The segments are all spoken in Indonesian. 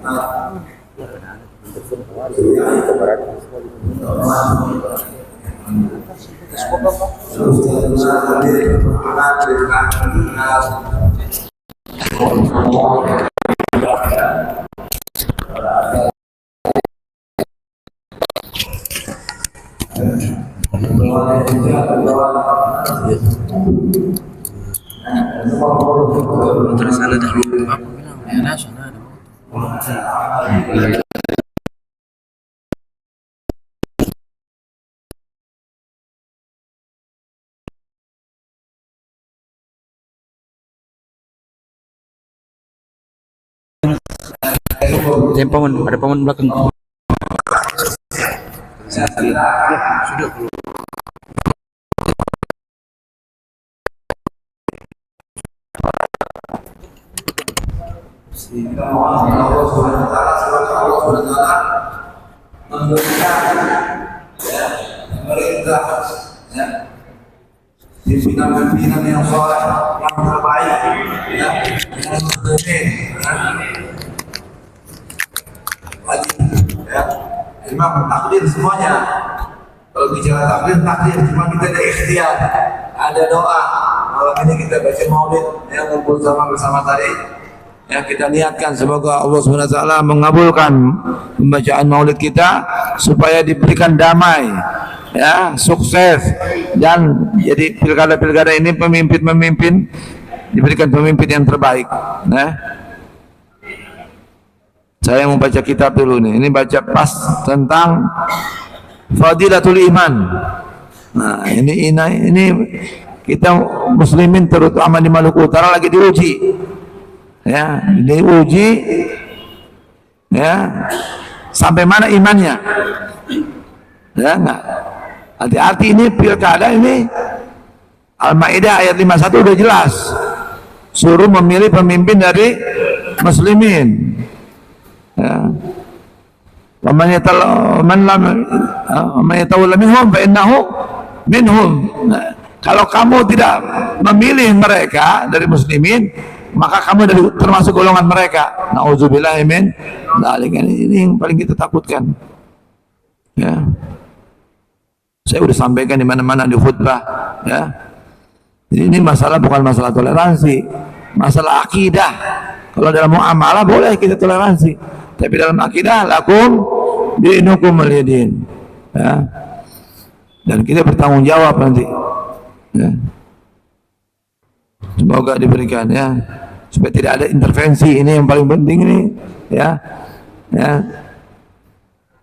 Terus ada dahulu aku bilang ya sana ada ada paman belakang. Sudah. Kita mohon Allah Subhanahu wa taala semoga Allah Subhanahu wa taala memberikan pemerintah pimpinan-pimpinan yang saleh, yang terbaik yang muslimin memang takdir semuanya. Kalau bicara takdir cuma kita ada ikhtiar, ada doa. Malam ini kita baca maulid yang ngumpul bersama tadi. Ya, kita niatkan semoga Allah Subhanahu wa taala mengabulkan pembacaan maulid kita supaya diberikan damai, ya, sukses, dan jadi pilkada-pilkada ini pemimpin diberikan pemimpin yang terbaik. Nah, saya mau baca kitab dulu nih. Ini baca pas tentang Fadilatul Iman. Nah, ini kita muslimin terutama di Maluku Utara lagi diuji. Ya, diuji ya sampai mana imannya. Ya, enggak. Hati-hati, ini pilkada ini Al-Maidah ayat 51 udah jelas. Suruh memilih pemimpin dari muslimin. Ya. Man yatawalla minhum fa innahu minhum. Nah, kalau kamu tidak memilih mereka dari muslimin, maka kamu dari termasuk golongan mereka. Nauzubillahi min dzalik. Ini yang paling kita takutkan. Ya. Saya sudah sampaikan di mana-mana di khutbah, ya. Jadi ini masalah bukan masalah toleransi, masalah akidah. Kalau dalam muamalah boleh kita toleransi, tapi dalam akidah lakum dinukum waliyadin. Ya. Dan kita bertanggung jawab nanti. Ya. Semoga diberikan, ya, supaya tidak ada intervensi. Ini yang paling penting ini, ya, ya.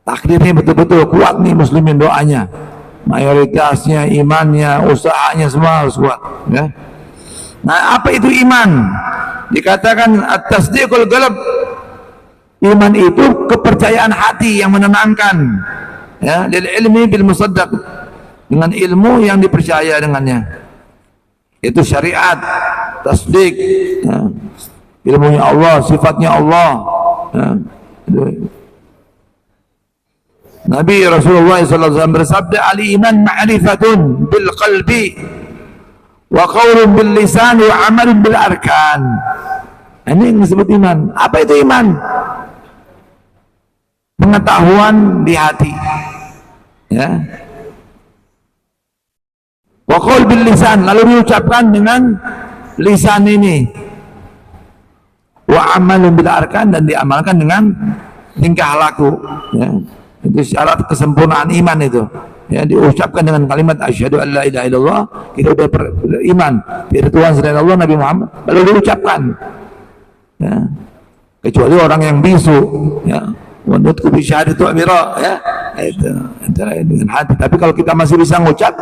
Takdirnya betul-betul kuat nih muslimin, doanya, mayoritasnya, imannya, usahanya semua harus kuat, ya. Nah, apa itu iman? Dikatakan at-tasdiqul qalb. Iman itu kepercayaan hati yang menenangkan, ya, lil ilmi bil musaddaq, dengan ilmu yang dipercaya dengannya. Itu syariat, tasdik, ya. Ilmunya Allah, sifatnya Allah, ya. Nabi Rasulullah SAW bersabda, al-iman ma'rifatun bil qalbi wa qawlun bil lisan wa amalun bil arkan. Ini yang disebut iman. Apa itu iman? Pengetahuan di hati, ya. Wa qaul bil lisan, lalu diucapkan dengan lisan ini. Wa amalun bil arkan, dan diamalkan dengan tingkah laku, ya. Itu syarat kesempurnaan iman itu, ya, diucapkan dengan kalimat asyhadu an la ilaha illallah, kita sudah beriman tidak ada Tuhan selain Allah, Nabi Muhammad, lalu diucapkan, ya. Kecuali orang yang bisu, ya, wanutku bisyahadatu amira, ya, itu dengan hati. Tapi kalau kita masih bisa ngucap,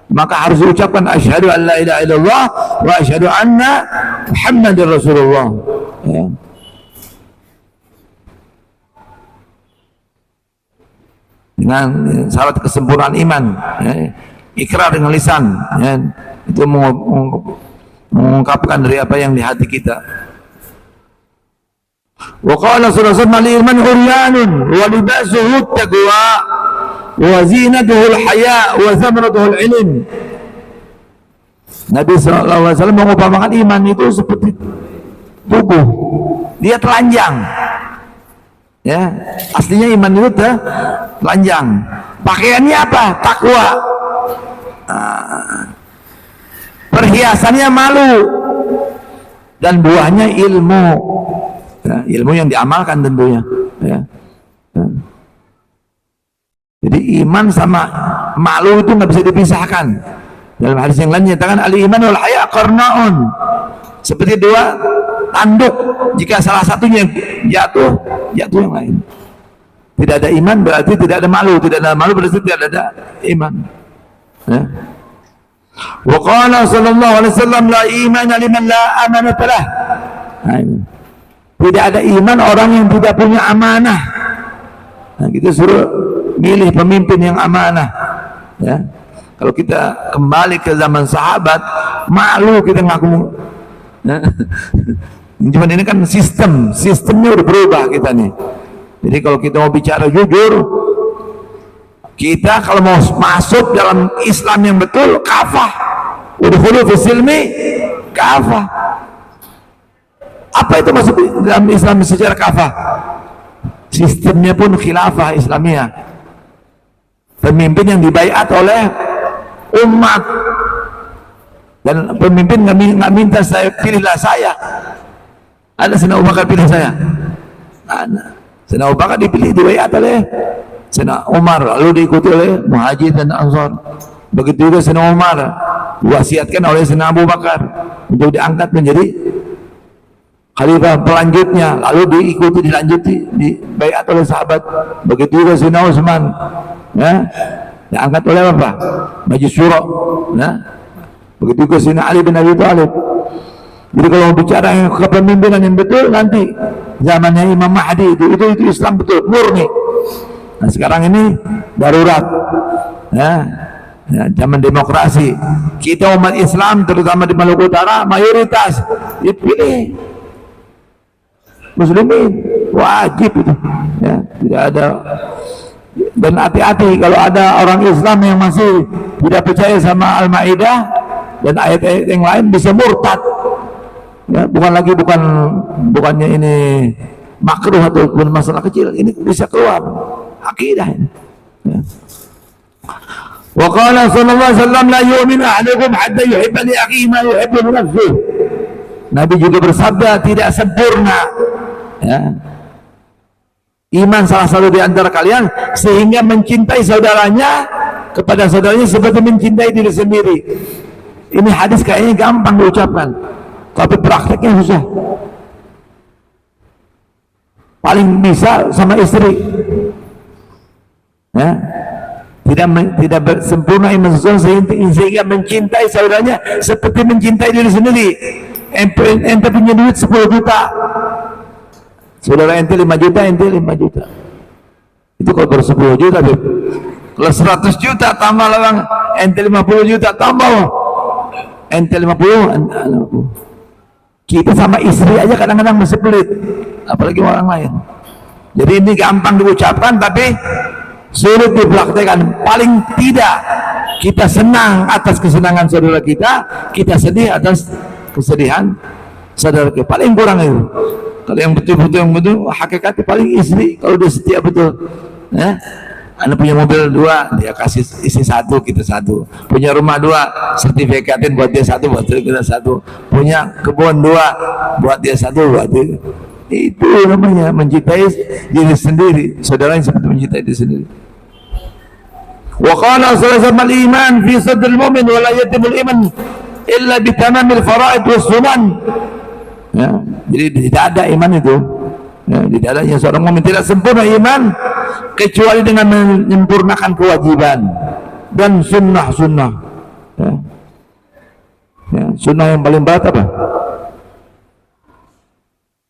maka harus diucapkan asyhadu an la ilaha illallah wa asyhadu anna Muhammadar Rasulullah, ya. Dengan syarat kesempurnaan iman, ya. Ikrar dengan lisan, ya. Itu mengungkapkan dari apa yang di hati kita. Wa qala sallallahu alaihi wasallam al-iman uryanun wa libasuhu at-taqwa wa zinatuhu al-haya wa thamaratuhu al-ilm. Nabi sallallahu alaihi wasallam mengumpamakan iman itu seperti tubuh, dia telanjang, Ya, aslinya iman itu telanjang. Pakaiannya apa? Takwa. Perhiasannya malu, dan buahnya ilmu. Ya, ilmu yang diamalkan tentunya. Ya. Jadi iman sama malu itu nggak bisa dipisahkan. Dalam hadis yang lain nyatakan al-iman wal haya qarnaun, seperti dua tanduk, jika salah satunya jatuh yang lain. Tidak ada iman berarti tidak ada malu, tidak ada malu berarti tidak ada iman. Ya. Wa qala sallallahu alaihi wasallam la imana liman la amanata lah. Tidak ada iman orang yang tidak punya amanah. Nah, kita suruh milih pemimpin yang amanah. Ya. Kalau kita kembali ke zaman sahabat, malu kita ngaku. Ya. Cuman ini kan sistemnya udah berubah kita nih. Jadi kalau kita mau bicara jujur, kita kalau mau masuk dalam Islam yang betul, kafah. Udkhulu fis silmi kafah. Apa itu masuk dalam Islam secara kafah? Sistemnya pun khilafah Islamiyah. Pemimpin yang dibaiat oleh umat, dan pemimpin nggak minta saya pilihlah saya. Ada Sayyidina Abu Bakar pilih saya? Ada. Sayyidina Abu Bakar dipilih dibaiat oleh Sayyidina Umar, lalu diikuti oleh Muhajir dan Ansar. Begitu juga Sayyidina Umar diwasiatkan oleh Sayyidina Abu Bakar untuk diangkat menjadi khalifah pelanjutnya, lalu dilanjuti dibaiat oleh sahabat. Begitu juga Sayyidina Utsman, ya, diangkat oleh apa? Majlis Syura. Ya. Begitu juga Sayyidina Ali bin Abi Thalib. Jadi kalau bicara yang kepemimpinan yang betul nanti zamannya Imam Mahdi itu Islam betul murni. Nah sekarang ini darurat, ya, zaman demokrasi. Kita umat Islam terutama di Maluku Utara mayoritas dipilih muslimin, wajib itu. Ya, tidak ada. Dan hati-hati kalau ada orang Islam yang masih tidak percaya sama Al-Maidah dan ayat-ayat yang lain, bisa murtad. Ya, bukannya ini makruh ataupun masalah kecil, ini bisa keluar akidah ini. Ya. Wa qala sallallahu alaihi wasallam la yu'minu ahadukum hatta yuhibba li akhihi ma yuhibbu li nafsihi. Nabi juga bersabda tidak sempurna, ya, iman salah satu di antara kalian sehingga mencintai saudaranya kepada saudaranya seperti mencintai diri sendiri. Ini hadis kayaknya gampang diucapkan, tapi prakteknya susah. Paling bisa sama istri, ya, tidak sempurna iman seseorang sehingga mencintai saudaranya seperti mencintai diri sendiri. Ente punya duit 10 juta, saudara ente 5 juta, ente 5 juta. Itu kalau baru 10 juta, Beb. Kalau 100 juta tambah lagi, ente 50 juta tambah, ente 50. Kita sama istri aja kadang-kadang masih pelit, apalagi orang lain. Jadi ini gampang diucapkan tapi sulit dipraktekkan. Paling tidak kita senang atas kesenangan saudara kita sedih atas kesedihan saudara kita. Paling kurang itu. Kalau yang betul hakikatnya paling istri, kalau dia setia betul, ya. Anda punya mobil 2, dia kasih istri 1, kita 1. Punya rumah 2, sertifikatin buat dia 1, buat kita 1. Punya kebun 2, buat dia 1, buat dia. Itu namanya mencintai diri sendiri. Saudara yang seperti mencintai diri sendiri. Wa qala sallallahu alaihi iman fi sadril mu'min wa la yatimul iman illa bi tamamil fara'id was sunan. Ya, jadi tidak ada iman itu. Ya, tidak adanya seorang mukmin tidak sempurna iman kecuali dengan menyempurnakan kewajiban dan sunnah. Ya. Ya, sunnah yang paling berat apa?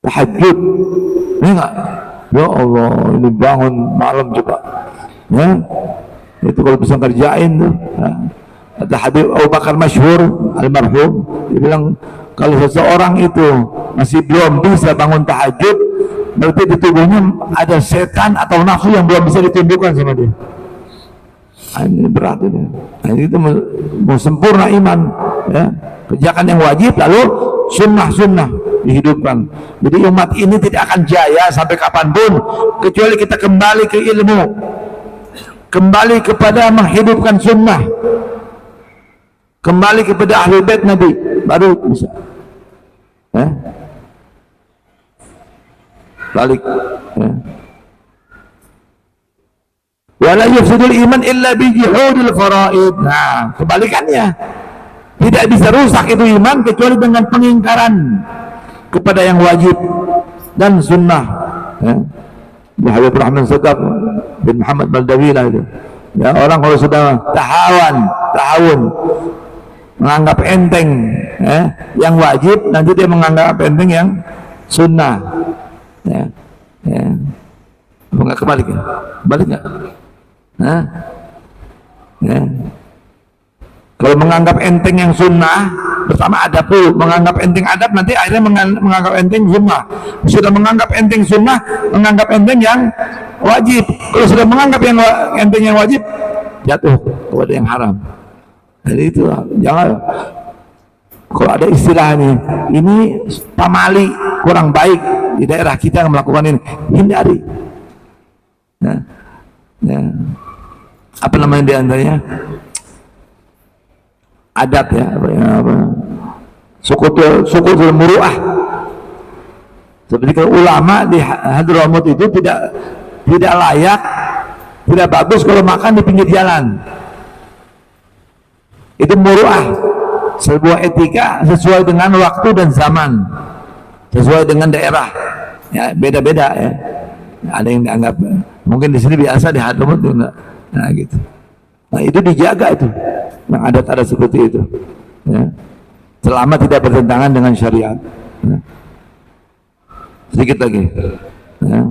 Tahajud. Ini enggak? Ya Allah, ini bangun malam coba. Ya. Itu kalau bisa kerjain tuh. Ya. Ada Habib Abu Bakar masyhur almarhum, dia bilang kalau seseorang itu masih belum bisa bangun tahajud, berarti di tubuhnya ada setan atau nafsu yang belum bisa ditumbuhkan sama dia. Ini berat ini. Nah, itu mau sempurna iman, ya. Kerjakan yang wajib lalu sunnah. dihidupkan. Jadi umat ini tidak akan jaya sampai kapanpun kecuali kita kembali ke ilmu, kembali kepada menghidupkan sunnah, kembali kepada ahli bait Nabi, baru bisa balik wala yufsidul iman illa bi juhudil faraid. Nah, kebalikannya, tidak bisa rusak itu iman kecuali dengan pengingkaran kepada yang wajib dan sunnah. Habib Rahman Sadaq bin Muhammad Baldawi lah itu. Ya, orang kalau sudah tahawun menganggap enteng yang wajib, nanti dia menganggap enteng yang sunnah. Enggak kebalik ya? Balik nggak? Kalau menganggap enteng yang sunnah bersama adab tuh, menganggap enteng adab, nanti akhirnya menganggap enteng sunnah. Sudah menganggap enteng sunnah, menganggap enteng yang wajib. Kalau sudah menganggap yang enteng yang wajib, jatuh kepada yang haram. Jadi itu jangan, kalau ada istilah ini pamali kurang baik di daerah kita yang melakukan ini, hindari. Apa namanya diantaranya, adat ya, sukutul muru'ah. Seperti kalau ulama di Hadramut itu tidak layak, tidak bagus kalau makan di pinggir jalan. Itu muru'ah, sebuah etika sesuai dengan waktu dan zaman, sesuai dengan daerah ya, beda-beda ya. Ada yang dianggap mungkin di sini biasa, di Hadramut enggak. Nah gitu. Nah itu dijaga itu, yang adat-adat seperti itu ya. Selama tidak bertentangan dengan syariat ya. Sedikit lagi ya.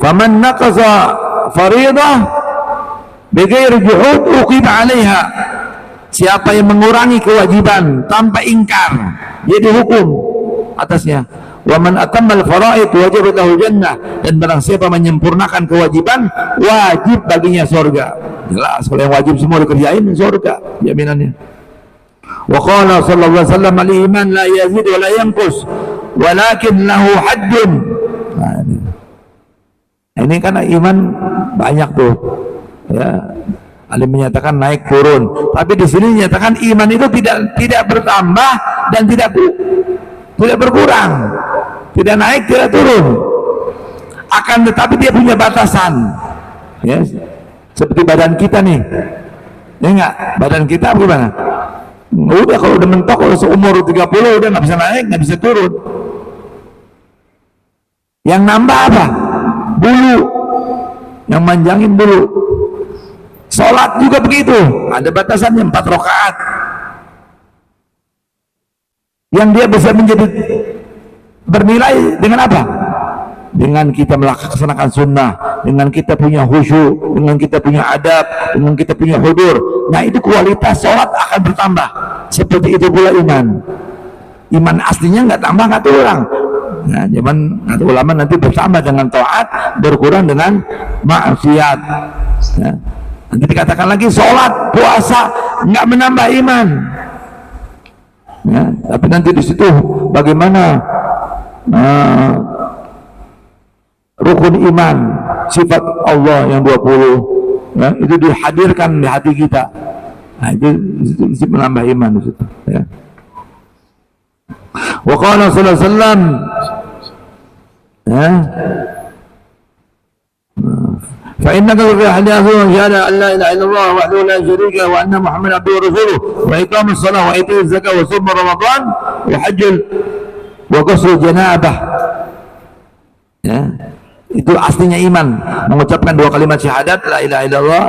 Faman naqasa fariidah bighairi juhud uqib 'alaiha. Siapa yang mengurangi kewajiban tanpa ingkar, dia dihukum atasnya. Wa man atammal faraid wajibat lahu jannah. Dan barang siapa menyempurnakan kewajiban, wajib baginya surga. Jelas kalau yang wajib semua dikerjain, surga jaminannya. Wa qala sallallahu alaihi wasallam, al-iman la yazid wa la yanqus walakin lahu haddun. Nah, ini karena iman banyak tuh ya, ada menyatakan naik turun, tapi di sini menyatakan iman itu tidak bertambah dan tidak berkurang, tidak naik tidak turun, akan tetapi dia punya batasan ya. Seperti badan kita nih ya, enggak, badan kita gimana, udah kalau udah mentok, kalau seumur 30 udah nggak bisa naik, nggak bisa turun. Yang nambah apa? Bulu, yang manjangin bulu. Sholat juga begitu, ada batasannya 4 rakaat. Yang dia bisa menjadi bernilai dengan apa? Dengan kita melaksanakan sunnah, dengan kita punya khusyuk, dengan kita punya adab, dengan kita punya hudur. Nah itu kualitas sholat akan bertambah. Seperti itu pula iman. Iman aslinya nggak tambah nggak turun. Nah, zaman kata ulama nanti bertambah dengan taat, berkurang dengan maksiat. Ya. Nanti dikatakan lagi sholat, puasa nggak menambah iman. Ya, tapi nanti di situ bagaimana rukun iman, sifat Allah yang 20 ya, itu dihadirkan di hati kita. Nah, itu menambah iman di situ ya. Wa qala sallallahu alaihi wasallam ya, fa innaka fi hadithu syahada an la ilaha illallah wahdahu la syarika wa anna muhammadan abduhu wa rasuluhu wa iqamus shalah wa ita'uz zakah wa shaum ramadan wa hajjul wa ghusl janabah ya. Itu aslinya iman, mengucapkan 2 kalimat syahadat la ilaha illallah,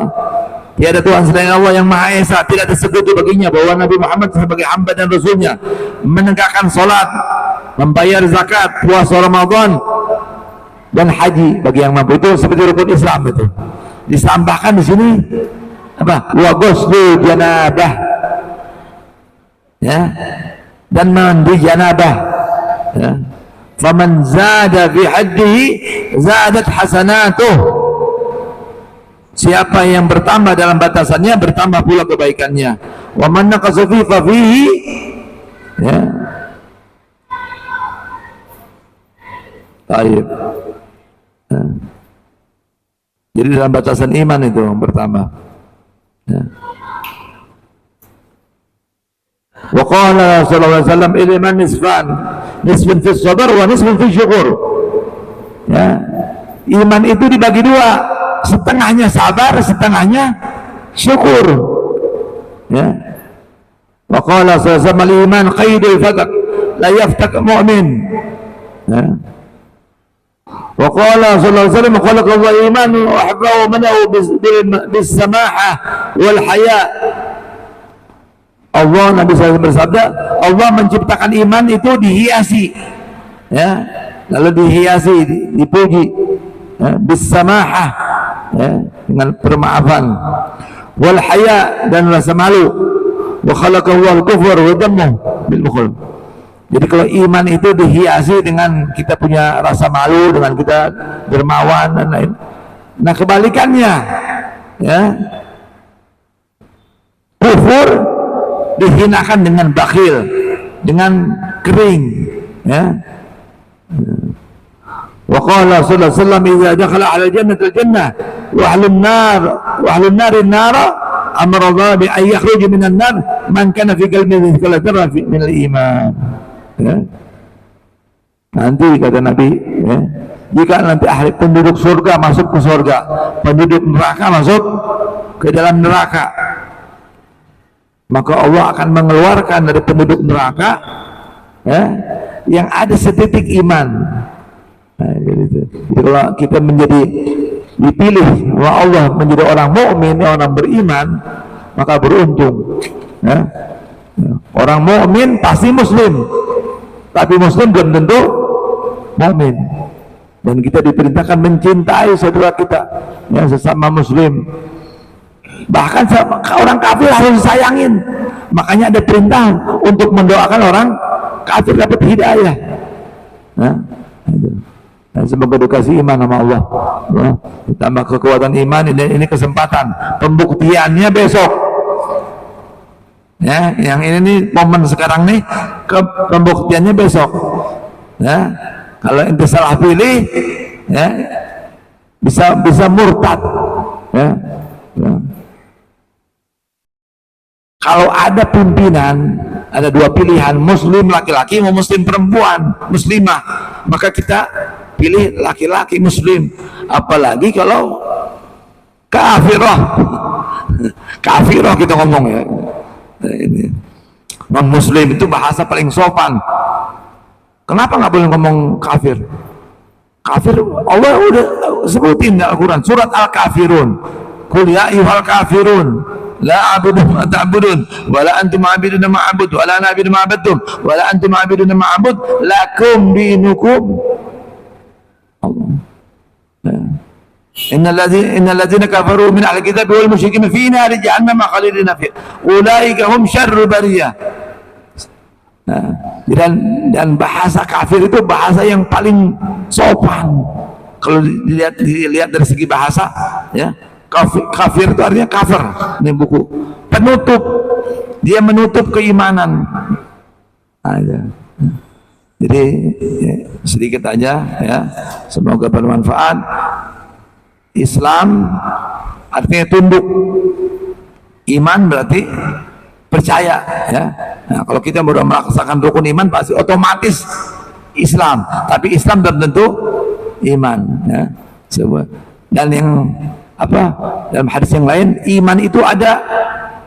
tiada Tuhan selain Allah yang Maha Esa, tidak ada sekutu baginya, bahwa Nabi Muhammad sebagai hamba dan rasulnya, menegakkan salat, membayar zakat, puasa Ramadan dan haji bagi yang mampu. Itu seperti rukun Islam itu. Ditambahkan di sini apa? Wa ghuslu janabah. Ya. Dan mandi janabah. Ya. Faman zada fi haddihi zadat hasanatuh. Siapa yang bertambah dalam batasannya, bertambah pula kebaikannya. Wa man naqasa fi fafihi ya, Taib. Ya. Jadi dalam batasan iman itu yang pertama. Ya. Wa qala sallallahu alaihi wasallam iman nisfan, nisfun fi sabr wa nisfun fi syukur. Ya. Iman itu dibagi dua, setengahnya sabar, setengahnya syukur. Ya. Wa qala sallallahu alaihi wasallam iman qaidul fatak la yaftak mu'min. Ya. Wa qala sallallahu alaihi wasallam khalaqallahu iman wa habbahu manahu bis samahah wal haya. Allah, Nabi SAW bersabda, Allah menciptakan iman itu dihiasi, ya, lalu dihiasi, dipuji, ya, bisamahah, ya, dengan permaafan, wal haya, dan rasa malu, wa khalaqahu al-kufr wa dammu bil bukhul. Jadi kalau iman itu dihiasi dengan kita punya rasa malu, dengan kita dermawan dan lain. Nah kebalikannya, ya, kufur dihinakan dengan bakhil, dengan kering, ya. Wa qala sallallahu alaihi wasallam idza dakhala ala jannati al-jannah wa ahlun nar an-nar amara Allah bi an yakhruja min an-nar man kana fi qalbihi mithqala dzarratin min al-iman. Ya. Nanti kata Nabi, ya, jika nanti ahli penduduk surga masuk ke surga, penduduk neraka masuk ke dalam neraka, maka Allah akan mengeluarkan dari penduduk neraka, ya, yang ada setitik iman. Nah, gitu. Jadi kalau kita menjadi dipilih oleh Allah menjadi orang mukmin, orang beriman, maka beruntung. Ya. Orang mukmin pasti muslim, tapi muslim belum tentu mukmin. Dan kita diperintahkan mencintai saudara kita, yang sesama muslim. Bahkan orang kafir harus disayangin. Makanya ada perintah untuk mendoakan orang kafir dapat hidayah. Nah, dan semoga dikasih iman sama Allah. Nah, ditambah kekuatan iman, ini kesempatan pembuktiannya besok. Ya, yang ini nih momen sekarang nih, pembuktiannya besok. Ya, kalau ente salah pilih, ya, bisa murtad. Ya, ya. Kalau ada pimpinan, ada dua pilihan, muslim laki-laki mau muslim perempuan, muslimah, maka kita pilih laki-laki muslim. Apalagi kalau kafirah, kafirah kita ngomong, ya. Ini non muslim itu bahasa paling sopan. Kenapa nggak boleh ngomong kafir? Kafir Allah udah sebutin di Al-Quran, surat Al-Kafirun, qul ya ayyuhal kafirun la a'budu ma ta'budun wa la antum a'budun ma a'budu wa la ana a'budu ma a'budtum wa la antum a'budun ma a'bud lakum dinukum. Allah. Innal ladzina kafaru min ahli kitab wal musyrikin fi nari jahannam khalidina fi ulaika hum syarrul bariyah. Nah, dan bahasa kafir itu bahasa yang paling sopan kalau dilihat dari segi bahasa, ya. Kafir itu artinya kafir, ini buku penutup, dia menutup keimanan. Aja. Jadi ya, sedikit aja, ya, semoga bermanfaat. Islam artinya tunduk, iman berarti percaya, ya. Nah, kalau kita baru melaksanakan rukun iman pasti otomatis Islam, tapi Islam belum tentu iman, ya. Dan yang apa, dalam hadis yang lain iman itu ada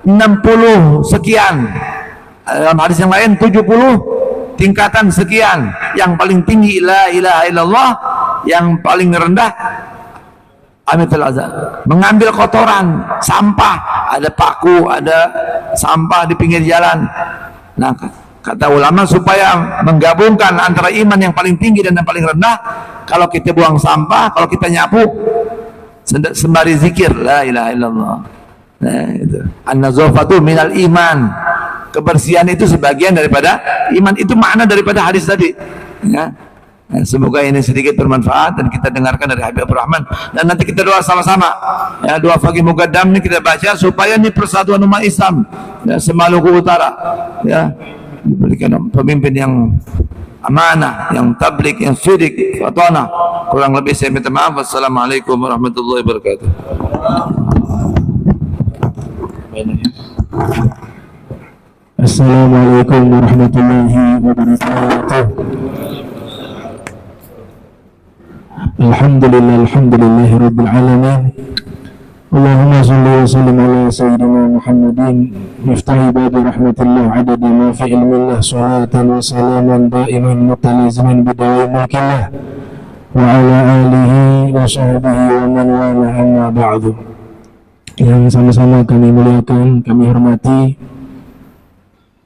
60 sekian, dalam hadis yang lain 70 tingkatan sekian. Yang paling tinggi la ilaha illallah, yang paling rendah amitul azab, mengambil kotoran, sampah, ada paku, ada sampah di pinggir jalan. Nah, kata ulama supaya menggabungkan antara iman yang paling tinggi dan yang paling rendah, kalau kita buang sampah, kalau kita nyapu sembari zikir la ilaha illallah. Nah, itu an-nazafatu minal iman, kebersihan itu sebagian daripada iman. Itu makna daripada hadis tadi, ya. Nah, semoga ini sedikit bermanfaat dan kita dengarkan dari Habib Rahman, dan nanti kita doa sama-sama, ya. Doa Faqih Muqaddam ini kita baca supaya ini persatuan umat Islam, ya, se-Maluku Utara, ya, diberikan pemimpin yang amanah, yang tabligh, yang syirik, fatana. Kurang lebih saya minta maaf. Wassalamualaikum warahmatullahi wabarakatuh. Assalamualaikum warahmatullahi wabarakatuh. Alhamdulillahi rabbil alamin. Allahumma salli wa sallim ala sayyidina Muhammadin miftahi babi rahmatillah adada ma fi ilmillah salatan wa salaman daiman mutalaziman bidawai mulkillah wa ala alihi wa sahbihi wa man wala amma ba'du. Yang sama-sama kami muliakan, kami hormati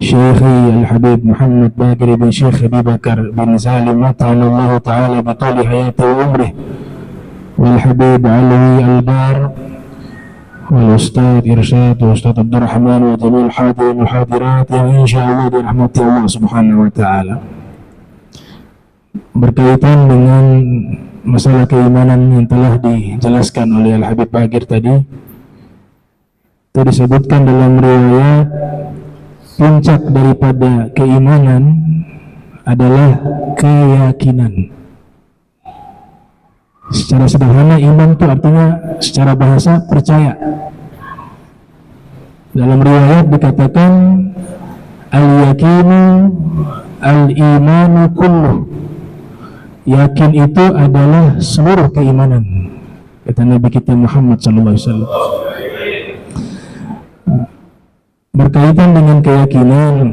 Syekhi Al-Habib Muhammad Baqir bin Syekh Abi Bakar bin Salim mata'anallahu ta'ala bitali hayati wa umrih wal Habib Alwi Al-Bar wal Ustadz Irsyad wa Ustadz Abdul Rahman wa jamil hadirin wa hadirat yang insyaallah dirahmati Allah subhanahu wa ta'ala. Berkaitan dengan masalah keimanan yang telah dijelaskan oleh Al-Habib Baqir tadi, itu disebutkan dalam riwayat puncak daripada keimanan adalah keyakinan. Secara sederhana, iman itu artinya secara bahasa percaya. Dalam riwayat dikatakan al-yakinu al-imanu kulluh. Yakin itu adalah seluruh keimanan, kata Nabi kita Muhammad SAW. Berkaitan dengan keyakinan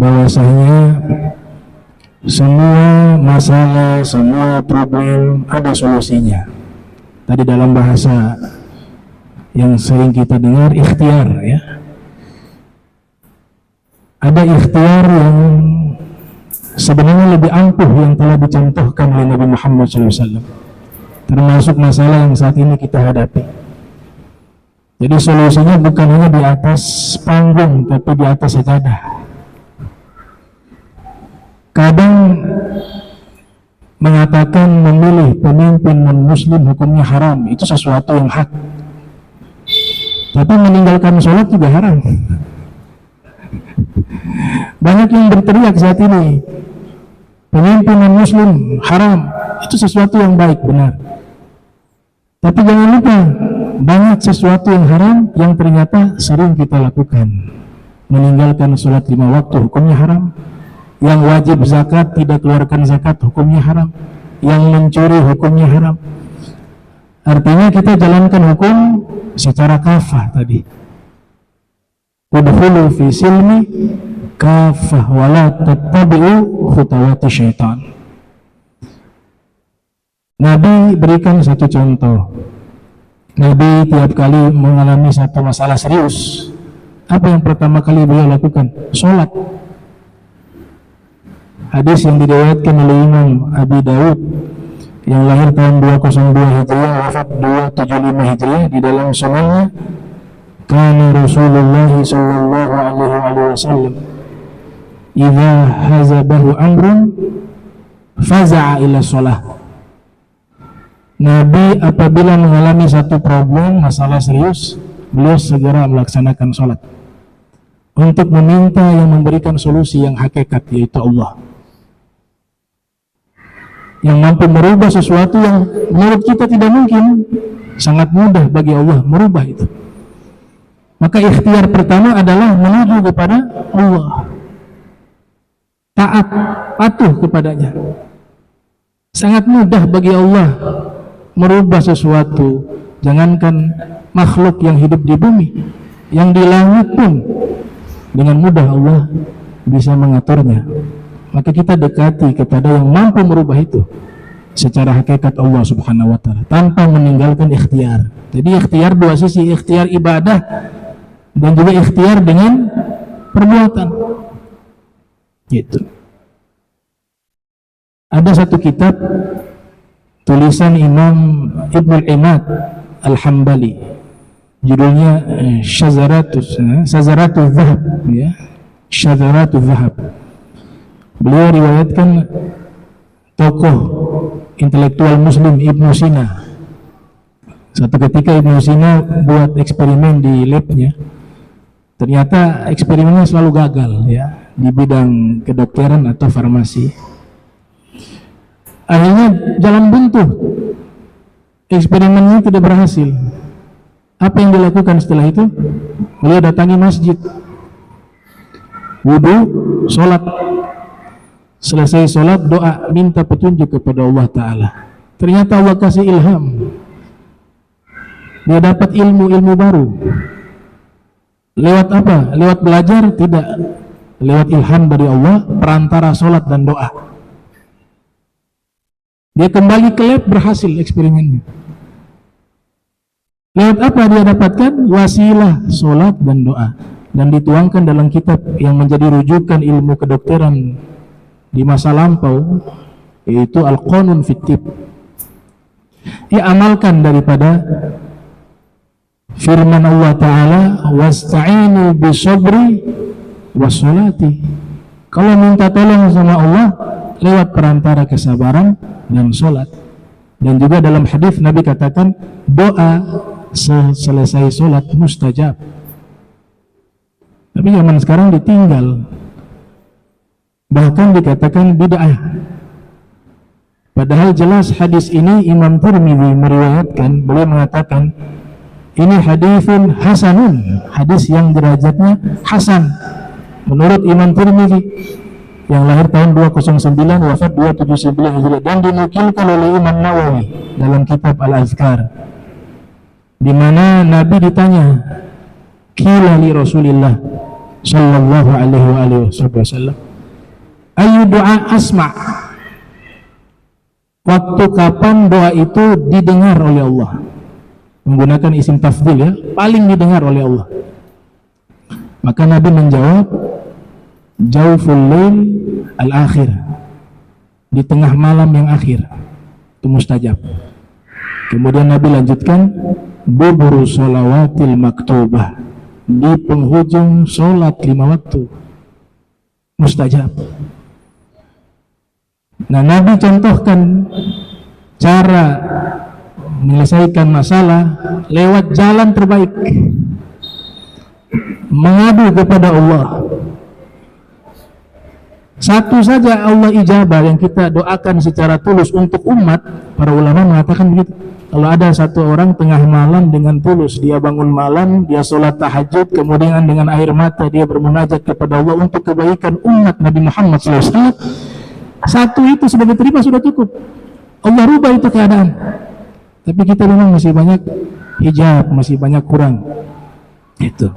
bahwasanya semua masalah, semua problem ada solusinya. Tadi dalam bahasa yang sering kita dengar, ikhtiar, ya. Ada ikhtiar yang sebenarnya lebih ampuh yang telah dicontohkan oleh Nabi Muhammad SAW, termasuk masalah yang saat ini kita hadapi. Jadi solusinya bukan hanya di atas panggung, tapi di atas sajadah. Kadang mengatakan memilih pemimpin non-muslim hukumnya haram, itu sesuatu yang hak. Tapi meninggalkan sholat juga haram. Banyak yang berteriak saat ini, pemimpin non-muslim haram, itu sesuatu yang baik, benar. Tapi jangan lupa, banyak sesuatu yang haram yang ternyata sering kita lakukan. Meninggalkan sholat 5 waktu hukumnya haram. Yang wajib zakat tidak keluarkan zakat hukumnya haram. Yang mencuri hukumnya haram. Artinya kita jalankan hukum secara kafah tadi. Udkhulu fi silmi kafah wala tattabi'u khutuwati syaitan. Nabi berikan satu contoh. Nabi tiap kali mengalami satu masalah serius, apa yang pertama kali beliau lakukan? Sholat. Hadis yang diriwayatkan oleh Imam Abi Dawud yang lahir tahun 202 Hijriah, wafat 275 Hijriah, di dalam sunannya, kana Rasulullah sallallahu alaihi wasallam idza hazabahu amrun faza'a ila shalah. Nabi apabila mengalami satu problem, masalah serius, beliau segera melaksanakan sholat untuk meminta yang memberikan solusi yang hakikat, yaitu Allah, yang mampu merubah sesuatu yang menurut kita tidak mungkin. Sangat mudah bagi Allah merubah itu. Maka ikhtiar pertama adalah menuju kepada Allah, taat, patuh kepadanya. Sangat mudah bagi Allah merubah sesuatu. Jangankan makhluk yang hidup di bumi, yang di langit pun dengan mudah Allah bisa mengaturnya. Maka kita dekati kepada yang mampu merubah itu secara hakikat Allah subhanahu wa ta'ala, tanpa meninggalkan ikhtiar. Jadi ikhtiar dua sisi, ikhtiar ibadah dan juga ikhtiar dengan perbuatan. Gitu. Ada satu kitab tulisan Imam Ibnul Imad Al-Hambali, judulnya Syazaratul Zahab, ya, Syazaratul Zahab. Beliau riwayatkan tokoh intelektual muslim Ibnu Sina. Suatu ketika Ibnu Sina buat eksperimen di labnya, ternyata eksperimennya selalu gagal, ya. di bidang kedokteran atau farmasi. Akhirnya jalan buntu, eksperimennya tidak berhasil. Apa yang dilakukan setelah itu? Beliau datangi masjid, wudu, sholat. Selesai sholat, doa, minta petunjuk kepada Allah Ta'ala. Ternyata Allah kasih ilham. Dia dapat ilmu-ilmu baru. Lewat apa? Lewat belajar? Tidak. Lewat ilham dari Allah, perantara sholat dan doa. Dia kembali ke lab, berhasil eksperimennya. Lewat apa dia dapatkan? Wasilah sholat dan doa. Dan dituangkan dalam kitab yang menjadi rujukan ilmu kedokteran di masa lampau, yaitu Al-Qanun fit Tibb. Dia amalkan daripada firman Allah Ta'ala, wasta'inu bisabri wassalati. Kalau minta tolong sama Allah lewat perantara kesabaran dan sholat. Dan juga dalam hadis Nabi katakan, doa selesai sholat mustajab. Tapi zaman sekarang ditinggal, bahkan dikatakan bid'ah. Padahal jelas hadis ini Imam Tirmidzi meriwayatkan, beliau mengatakan ini hadisun hasanun, hadis yang derajatnya hasan menurut Imam Tirmidzi yang lahir tahun 209 wafat 279 Hijriah, dan dinukilkan oleh Imam Nawawi dalam kitab Al-Azkar, di mana Nabi ditanya, qila li Rasulillah sallallahu alaihi wasallam, ayu doa asma', waktu kapan doa itu didengar oleh Allah, menggunakan isim tafdhil ya, paling didengar oleh Allah. Maka Nabi menjawab, jauful lail al-akhir, di tengah malam yang akhir itu mustajab. Kemudian Nabi lanjutkan, duburu sholawatil maktubah, di penghujung sholat 5 waktu mustajab. Nah, Nabi contohkan cara menyelesaikan masalah lewat jalan terbaik, mengadu kepada Allah. Satu saja Allah ijabah yang kita doakan secara tulus untuk umat. Para ulama mengatakan begitu, kalau ada satu orang tengah malam dengan tulus, dia bangun malam, dia sholat tahajud, kemudian dengan air mata dia bermunajat kepada Allah untuk kebaikan umat Nabi Muhammad SAW, satu itu sebagai terima sudah cukup. Allah rubah itu keadaan. Tapi kita memang masih banyak hijab, masih banyak kurang itu.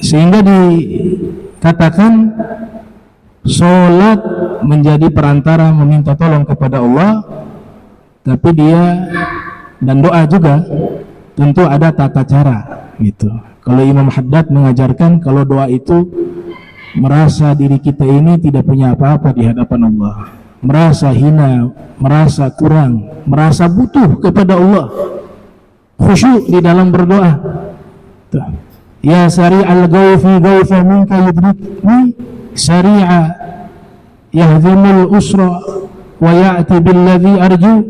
Sehingga dikatakan sholat menjadi perantara meminta tolong kepada Allah, tapi dia dan doa juga tentu ada tata cara gitu. Kalau Imam Haddad mengajarkan, kalau doa itu merasa diri kita ini tidak punya apa-apa di hadapan Allah, merasa hina, merasa kurang, merasa butuh kepada Allah, khusyuk di dalam berdoa. Tuh. Ya sari'al gawfi gawfa minka yudrikni sari'a yahdhimul usra wa ya'ti billadhi arju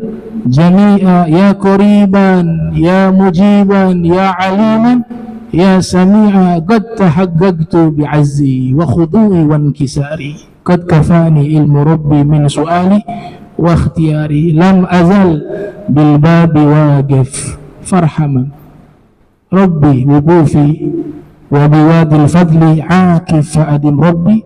jami'a ya qariban ya mujiban ya aliman ya sami'a qad tahaggagtu bi'azzi wa khudu'i wa inkisari qad kafani ilmu rabbi min su'ali wa ikhtiyari lam azal bil babi waqif farhaman Rabbi wukufi wa biwadil fadli aqif fa'adim Rabbi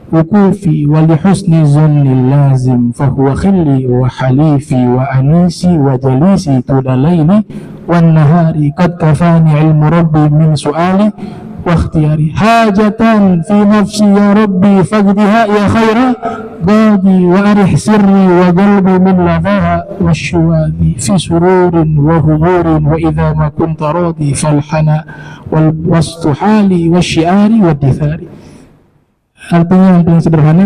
wukufi wa lihusni zunnil lazim fahuwa khilli wa halifi wa anisi wa jalisi tudalayni wan nahari qad kafani ilmu Rabbi min su'ali wa ikhtiyari hajatan fi nafsi ya Rabbi faqdiha ya khaira qadi wa arih sirri wa qalbi min ladhaha wa syuwadi fi sururin wa huburin wa idha ma kunta radi falhana wal wastuhali wa syiari wa dithari. Artinya yang paling sederhana,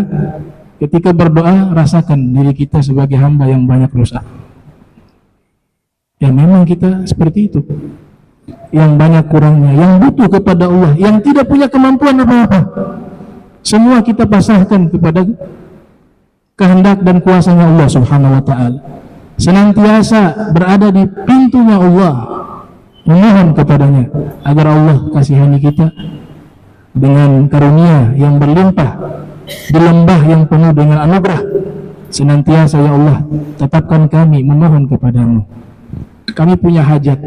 ketika berdoa rasakan diri kita sebagai hamba yang banyak dosa. Ya memang kita seperti itu, yang banyak kurangnya, yang butuh kepada Allah, yang tidak punya kemampuan apa-apa. Semua kita pasrahkan kepada kehendak dan kuasanya Allah Subhanahu wa ta'ala. Senantiasa berada di pintunya Allah, memohon kepadanya agar Allah kasihani kita, dengan karunia yang berlimpah di lembah yang penuh dengan anugerah. Senantiasa ya Allah, tetapkan kami memohon kepadamu. Kami punya hajat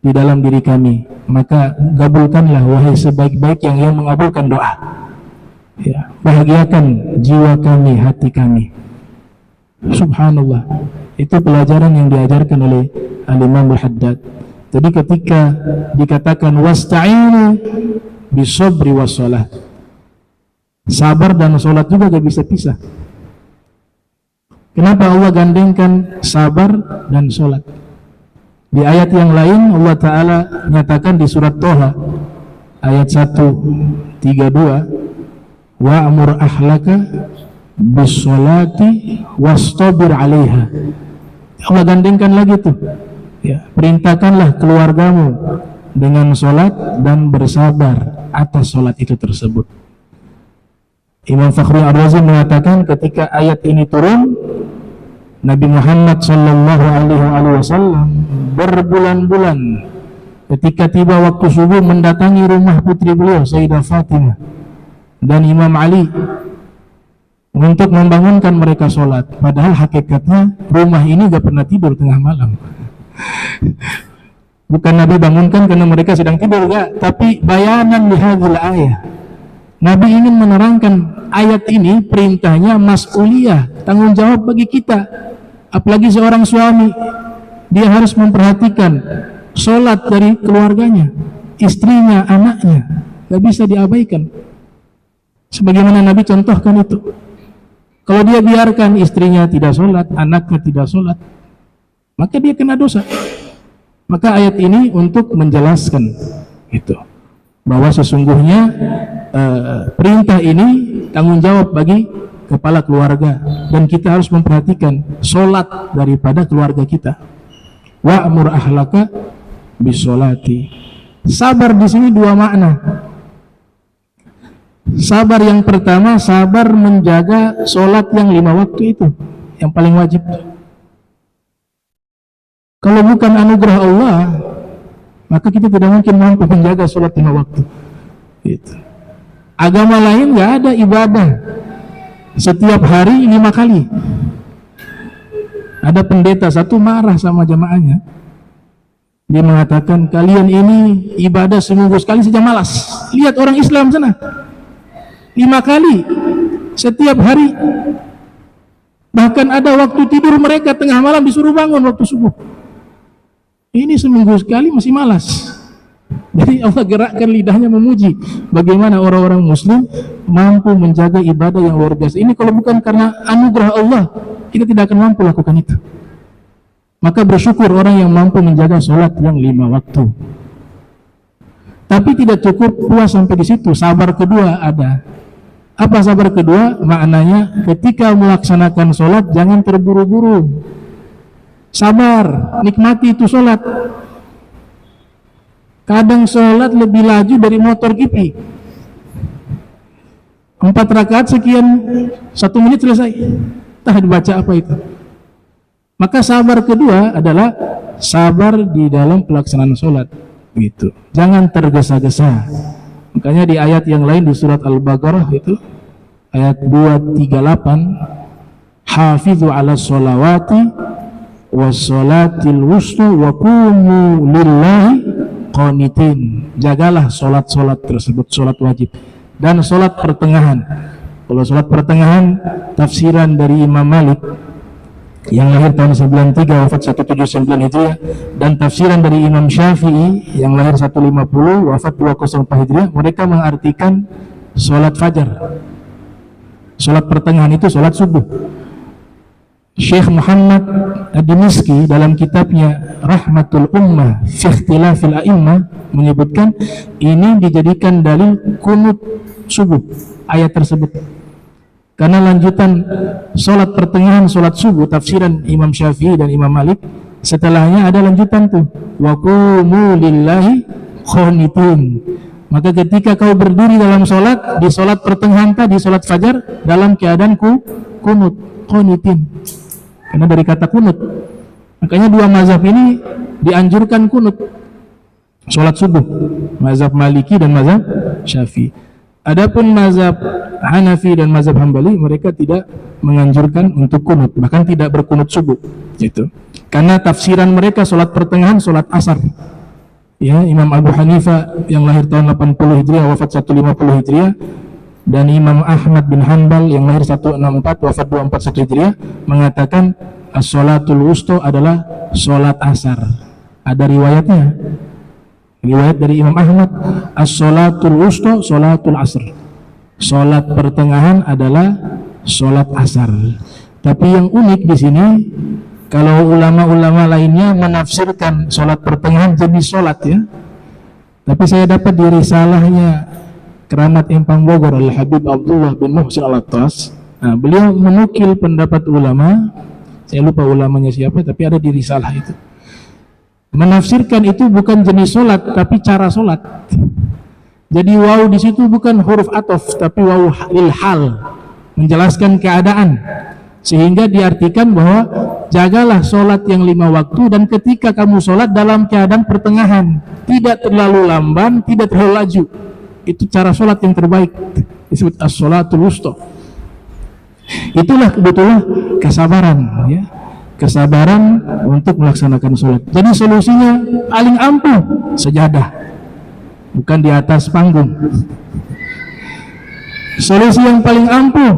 di dalam diri kami, maka gabulkanlah wahai sebaik-baik yang mengabulkan doa. Ya, bahagiakan jiwa kami, hati kami. Subhanallah, itu pelajaran yang diajarkan oleh Al-Imam Al-Haddad. Jadi ketika dikatakan wasta'inu bisobri wassalah, sabar dan sholat juga gak bisa pisah. Kenapa Allah gandengkan sabar dan sholat? Di ayat yang lain Allah Ta'ala nyatakan di surat Toha ayat 132, wa'mur ahlaka bis-sholati wastabir 'alaiha. Allah gandengkan lagi tuh. Ya, perintahkanlah keluargamu dengan sholat dan bersabar atas sholat itu tersebut. Imam Fakhri Ar-Razi mengatakan ketika ayat ini turun, Nabi Muhammad sallallahu alaihi wasallam berbulan-bulan ketika tiba waktu subuh mendatangi rumah putri beliau Sayyidah Fatimah dan Imam Ali untuk membangunkan mereka sholat. Padahal hakikatnya rumah ini gak pernah tidur tengah malam. Bukan Nabi bangunkan karena mereka sedang tidur, enggak, tapi bayanan lihadzal ayah. Nabi ingin menerangkan ayat ini, perintahnya mas'uliyah, tanggung jawab bagi kita. Apalagi seorang suami, dia harus memperhatikan sholat dari keluarganya, istrinya, anaknya, gak bisa diabaikan. Sebagaimana Nabi contohkan itu. Kalau dia biarkan istrinya tidak sholat, anaknya tidak sholat, maka dia kena dosa. Maka ayat ini untuk menjelaskan itu, bahwa sesungguhnya perintah ini tanggung jawab bagi kepala keluarga, dan kita harus memperhatikan sholat daripada keluarga kita. Wa'mur ahlaka bisolati. Sabar di sini dua makna. Sabar yang pertama, sabar menjaga sholat yang 5 waktu itu, yang paling wajib. Kalau bukan anugerah Allah, maka kita tidak mungkin mampu menjaga sholat 5 waktu. Gitu. Agama lain nggak ada ibadah setiap hari 5 kali. Ada pendeta satu marah sama jamaahnya. Dia mengatakan, kalian ini ibadah seminggu sekali saja malas. Lihat orang Islam sana, 5 kali setiap hari. Bahkan ada waktu tidur mereka tengah malam disuruh bangun waktu subuh. Ini seminggu sekali masih malas. Jadi Allah gerakkan lidahnya memuji bagaimana orang-orang muslim mampu menjaga ibadah yang luar biasa. Ini kalau bukan karena anugerah Allah, kita tidak akan mampu lakukan itu. Maka bersyukur orang yang mampu menjaga sholat yang 5 waktu. Tapi tidak cukup puas sampai di situ. Sabar kedua ada. Apa sabar kedua? Maknanya ketika melaksanakan sholat jangan terburu-buru. Sabar, nikmati itu sholat. Kadang sholat lebih laju dari motor kipi. 4 rakaat sekian 1 menit selesai. Entah dibaca apa itu. Maka sabar kedua adalah sabar di dalam pelaksanaan sholat. Gitu. Jangan tergesa-gesa. Makanya di ayat yang lain di surat Al-Baqarah itu ayat 238, hafizu ala sholawati wassolatil wustu wa qumu lillahi qanitin. Jagalah solat-solat tersebut, solat wajib dan solat pertengahan. Kalau solat pertengahan, tafsiran dari Imam Malik yang lahir tahun 93 wafat 179 Hijriah, dan tafsiran dari Imam Syafi'i yang lahir 150 wafat 204 Hijriah, mereka mengartikan solat fajar. Solat pertengahan itu solat subuh. Syekh Muhammad Ad-Dimiski dalam kitabnya Rahmatul Ummah fi Ikhtilafil A'immah menyebutkan ini dijadikan dalil kunut subuh ayat tersebut, karena lanjutan solat pertengahan solat subuh tafsiran Imam Syafi'i dan Imam Malik, setelahnya ada lanjutan tuh wa qumu lillahi qanitin. Maka ketika kau berdiri dalam solat, di solat pertengahan tadi solat fajar dalam keadaan kunut, qanitin, karena dari kata kunut. Makanya dua mazhab ini dianjurkan kunut. sholat subuh, mazhab Maliki dan mazhab Syafi'i. Adapun mazhab Hanafi dan mazhab Hambali, mereka tidak menganjurkan untuk kunut, bahkan tidak berkunut subuh, gitu. Karena tafsiran mereka sholat pertengahan, sholat asar. Ya, Imam Abu Hanifah yang lahir tahun 80 Hijriah, wafat 150 Hijriah, dan Imam Ahmad bin Hanbal yang lahir 164, wafat 241 Hijriah, mengatakan as-sholatul wusta adalah sholat asar. Ada riwayatnya, riwayat dari Imam Ahmad, as-sholatul wusta sholatul asr, sholat pertengahan adalah sholat asar. Tapi yang unik di sini, kalau ulama-ulama lainnya menafsirkan sholat pertengahan jenis sholat, ya, tapi saya dapat di risalahnya Keramat Empang Bogor Al-Habib Abdullah bin Muhsin Al-Attas, beliau menukil pendapat ulama, saya lupa ulamanya siapa, tapi ada di risalah itu, menafsirkan itu bukan jenis sholat tapi cara sholat. Jadi waw di situ bukan huruf atof tapi waw lil hal, menjelaskan keadaan, sehingga diartikan bahwa jagalah sholat yang 5 waktu, dan ketika kamu sholat dalam keadaan pertengahan, tidak terlalu lamban, tidak terlalu laju. Itu cara sholat yang terbaik, disebut as-sholatul wusta. Itulah kebetulan kesabaran, ya, kesabaran untuk melaksanakan sholat. Jadi solusinya paling ampuh sejadah, bukan di atas panggung. Solusi yang paling ampuh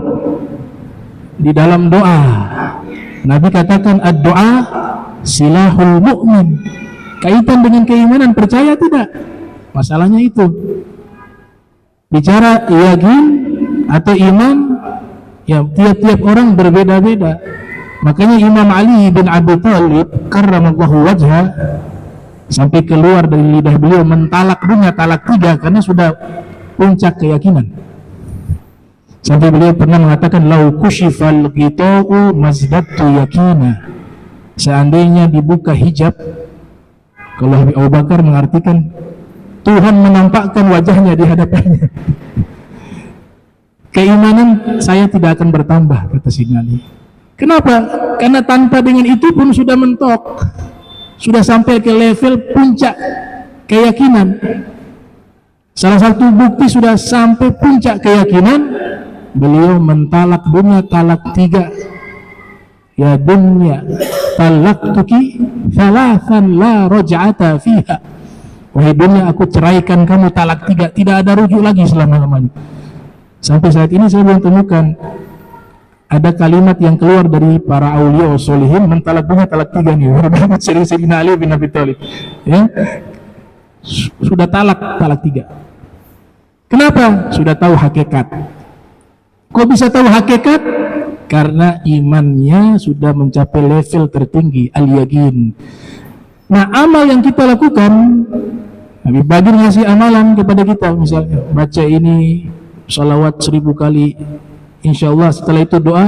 di dalam doa. Nabi katakan ad-doa silahul mu'min. Kaitan dengan keimanan, percaya tidak? Masalahnya itu. Bicara yakin atau iman, ya tiap-tiap orang berbeda-beda. Makanya Imam Ali bin Abi Thalib karramallahu wajha sampai keluar dari lidah beliau mentalak dunia talak 3 karena sudah puncak keyakinan. Sampai beliau pernah mengatakan lau kushifal ghita'u mazdadtu yakina. Seandainya dibuka hijab, kalau Abu Bakar mengartikan Tuhan menampakkan wajahnya di hadapannya, keimanan saya tidak akan bertambah, kata Sayyidina Ali. Kenapa? Karena tanpa dengan itu pun sudah mentok, sudah sampai ke level puncak keyakinan. Salah satu bukti sudah sampai puncak keyakinan, beliau mentalak dunia talak 3. Ya dunya talaqtuki thalathan la raj'ata fiha. Wahai dunia, aku ceraikan kamu talak 3, tidak ada rujuk lagi selama-lamanya. Sampai saat ini saya belum temukan ada kalimat yang keluar dari para aulia solihin mentalak dunia talak 3 nih. Berbanyak sering Sayyidina Ali bin Abi Thalib, ya, sudah talak 3. Kenapa? Sudah tahu hakikat. Kok bisa tahu hakikat? Karena imannya sudah mencapai level tertinggi, al-yakin. Nah, amal yang kita lakukan, Nabi Bagir ngasih amalan kepada kita, misalnya baca ini salawat 1000 kali, insya Allah setelah itu doa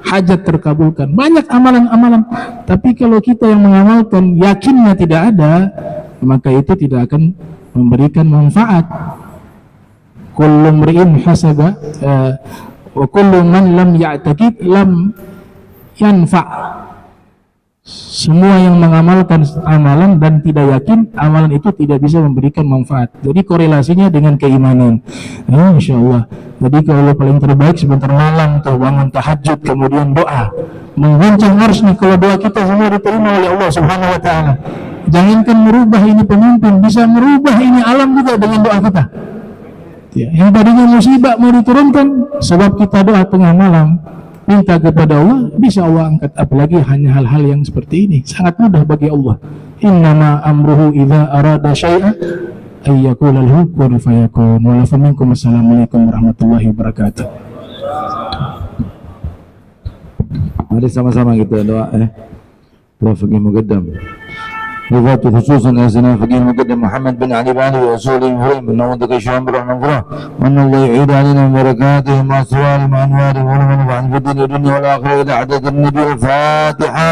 hajat terkabulkan. Banyak amalan-amalan, tapi kalau kita yang mengamalkan yakinnya tidak ada, maka itu tidak akan memberikan manfaat. Kullu mri'in hasaba wa kullu man lam ya'taqid lam yanfa'. Semua yang mengamalkan amalan dan tidak yakin, amalan itu tidak bisa memberikan manfaat. Jadi korelasinya dengan keimanan, ya, insya Allah. Jadi kalau paling terbaik sebentar malam tuh bangun tahajud, kemudian doa, mengguncang ars nih. Kalau doa kita semua diterima oleh Allah Subhanahu Wa Taala. Jangankan merubah ini pemimpin, bisa merubah ini alam juga dengan doa kita. Ya, yang tadinya musibah mau diturunkan, sebab kita doa tengah malam, minta kepada Allah, bisa Allah angkat. Apalagi hanya hal-hal yang seperti ini, sangat mudah bagi Allah. Innama amruhu idza arada syai'an ay yaqula lahu kun fayakun. Wa lakum minkum assalamualaikum warahmatullahi wabarakatuh. Mari sama-sama kita doa, Rafiqi Muqaddam. بذات خصوصا أسنا فقيه مقدم محمد بن علي بن علي وأصوله مهم بن نوضك الشام برحمة الله وأن الله يعيد علينا من بركاته مع سوال مع أنواره ونفع عن الدين والدنيا والآخرة إلى عدد النبي الفاتحة.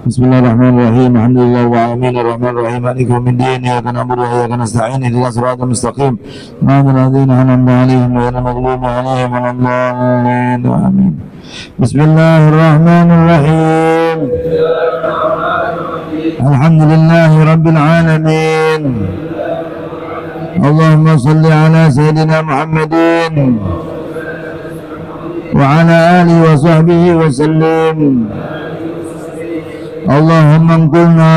بسم الله الرحمن الرحيم الحمد لله رب العالمين الرحمن الرحيم مالك يوم الدين إياك نعبد وإياك نستعين اهدنا الصراط المستقيم صراط الذين أنعمت عليهم غير المغضوب عليهم ولا الضالين آمين. بسم الله الرحمن الرحيم الحمد لله رب العالمين اللهم صل على سيدنا محمد وعلى آله وصحبه وسلم. اللهم انقلنا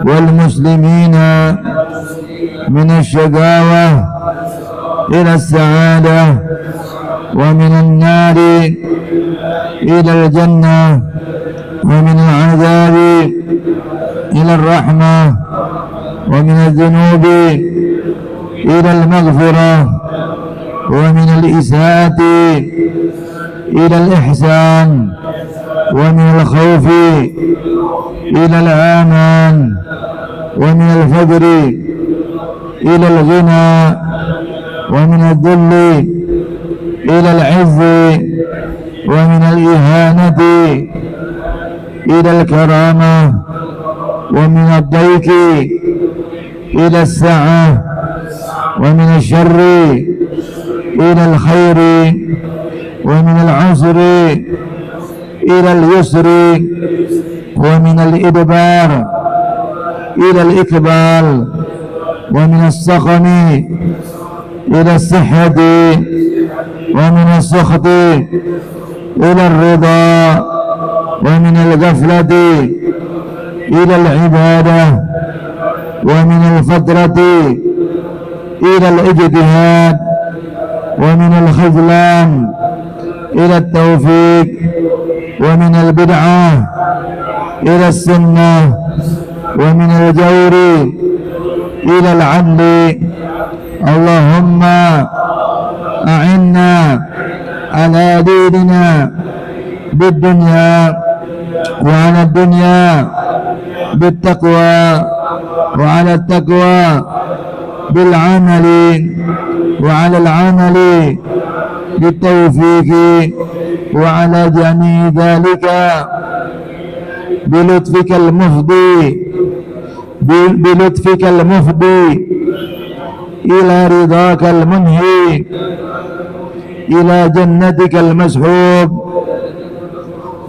والمسلمين من الشقاوة إلى السعادة، ومن النار إلى الجنة، ومن العذاب إلى الرحمة، ومن الذنوب إلى المغفرة، ومن الإساءة إلى الإحسان، ومن الخوف إلى الآمان، ومن الفقر إلى الغنى، ومن الذل إلى العز، ومن الإهانة إلى الكرامة، ومن الضيق إلى السعة، ومن الشر إلى الخير، ومن العسر إلى اليسر، ومن الإدبار إلى الإقبال، ومن السقم إلى الصحة، ومن السخط إلى الرضا، ومن الغفلة إلى العبادة، ومن الفترة إلى الاجتهاد، ومن الخذلان إلى التوفيق، ومن البدعة إلى السنة، ومن الجور إلى العدل. اللهم أعنا على ديننا بالدنيا، وعلى الدنيا بالتقوى، وعلى التقوى بالعمل، وعلى العمل بالتوفيق، وعلى جميع ذلك بلطفك المفضي إلى رضاك المنهي، إلى جنتك المسحوب،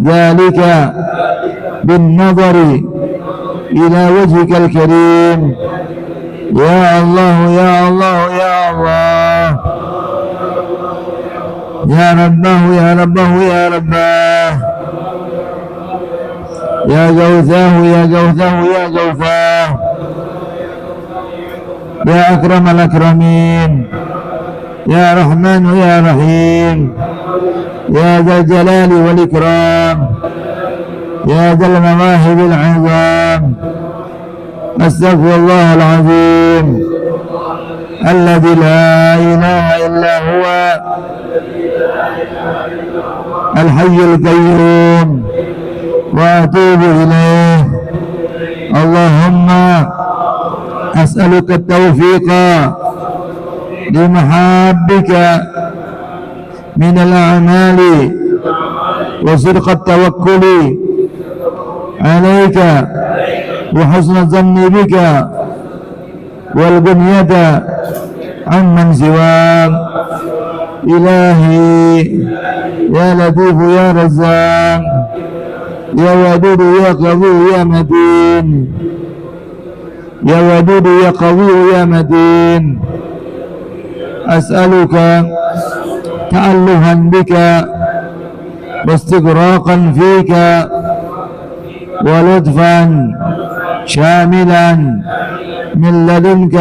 ذلك بالنظر إلى وجهك الكريم. يا الله يا الله يا الله، يا رباه يا رباه يا رباه، يا جوثاه يا جوثاه يا جوثاه، يا أكرم الأكرمين، يا رحمن يا رحيم، يا ذا الجلال والإكرام، يا ذا المواهب العظام. أستغفر الله العظيم الذي لا إله إلا هو الحي القيوم، وأتوب إليه. اللهم أسألك التوفيق لمحابك من الأعمال، وصدق التوكل عليك، وحسن الظن بك، والبنية عمن سواك. إلهي يا لطيف يا رزاق، يا ودود يا قوي يا متين، يا ودود يا قوي يا متين، أسألك تألها بك واستغراقا فيك، ولطفا شاملا من لدنك،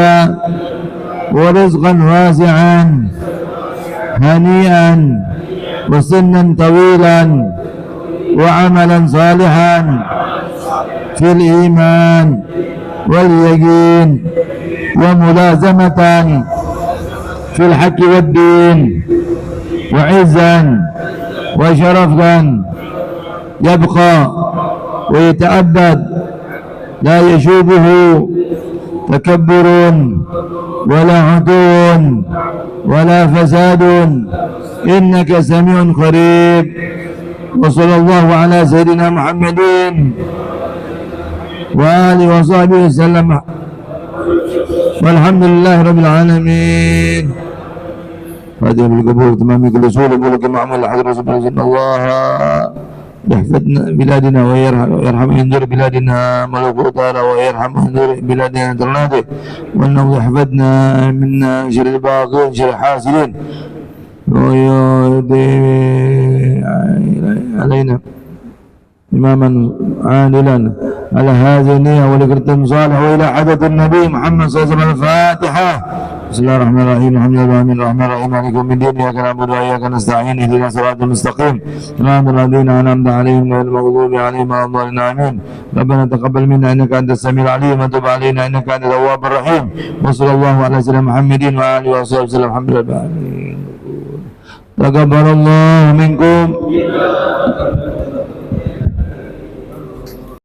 ورزقا واسعا هنيئا، وسنا طويلا، وعملا صالحا في الإيمان واليقين، وملازمة في الحق والدين، وعزا وشرفا يبقى ويتأبد، لا يشوبه تكبر ولا عدو ولا فساد، إنك سميع قريب. وصلى الله على سيدنا محمد وآله وصحبه وسلم، والحمد لله رب العالمين. فاتحة بالقبول تمام كل سورة، بقولك معمول حضر رسول الله صلى الله يحفظنا بلادنا ويرحم ينظر بلادنا ملكوتنا ويرحم ينظر بلادنا انترناته، وأنه يحفظنا من شر الباغين شر الحاسدين ويهدي علينا إماما عادلا على هذه النية ولكرة صالح وإلى حضرة النبي محمد صلى الله عليه وسلم. الفاتحة. بسم الله الرحمن الرحيم. الحمد لله رب الرحمن الرحيم مالك يوم الدين إياك نعبد وإياك نستعين اهدنا الصراط المستقيم صراط الذين أنعمت عليهم غير المغضوب عليهم ولا الضالين آمين. ربنا تقبل منا إنك أنت السميع العليم وتب علينا إنك أنت التواب الرحيم. وصلى الله على سيدنا محمد وآله وصحبه وسلم. الحمد لله. تقبل الله منكم.